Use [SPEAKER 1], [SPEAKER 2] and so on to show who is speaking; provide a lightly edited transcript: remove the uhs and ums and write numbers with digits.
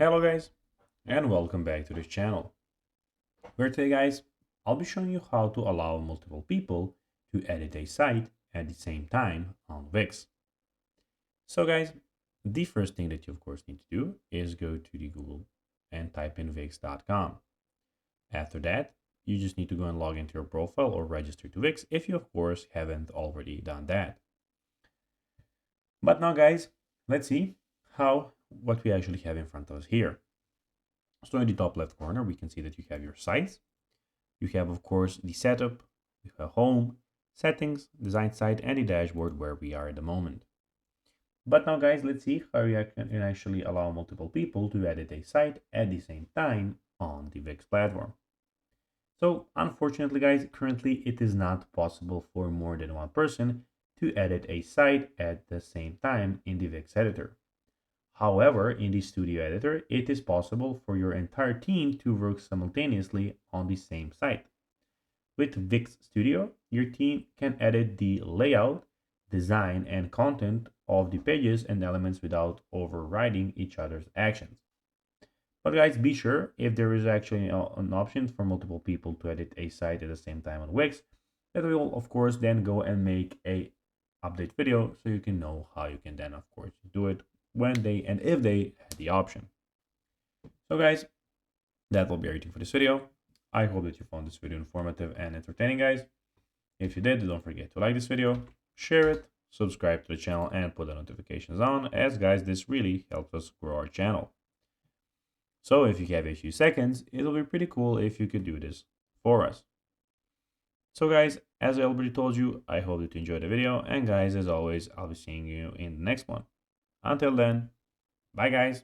[SPEAKER 1] Hello guys, and welcome back to this channel. Where today guys, I'll be showing you how to allow multiple people to edit a site at the same time on Wix. So guys, the first thing that you of course need to do is go to the Google and type in wix.com. After that, you just need to go and log into your profile or register to Wix if you of course haven't already done that. But now guys, let's see what we actually have in front of us here. So in the top left corner, we can see that you have your sites. You have, of course, the setup, you have home, settings, design site, and the dashboard where we are at the moment. But now, guys, let's see how you can actually allow multiple people to edit a site at the same time on the Wix platform. So unfortunately, guys, currently it is not possible for more than one person to edit a site at the same time in the Wix editor. However, in the Studio Editor, it is possible for your entire team to work simultaneously on the same site. With Wix Studio, your team can edit the layout, design, and content of the pages and elements without overriding each other's actions. But guys, be sure if there is actually an option for multiple people to edit a site at the same time on Wix, that we will of course then go and make a update video so you can know how you can then of course do it when they and if they had the option. So guys, that will be everything for this video. I hope that you found this video informative and entertaining, guys. If you did, don't forget to like this video, share it, subscribe to the channel, and put the notifications on, as guys, this really helps us grow our channel. So if you have a few seconds, it'll be pretty cool if you could do this for us. So guys, as I already told you, I hope that you enjoyed the video, and guys, as always, I'll be seeing you in the next one. Until then, bye guys.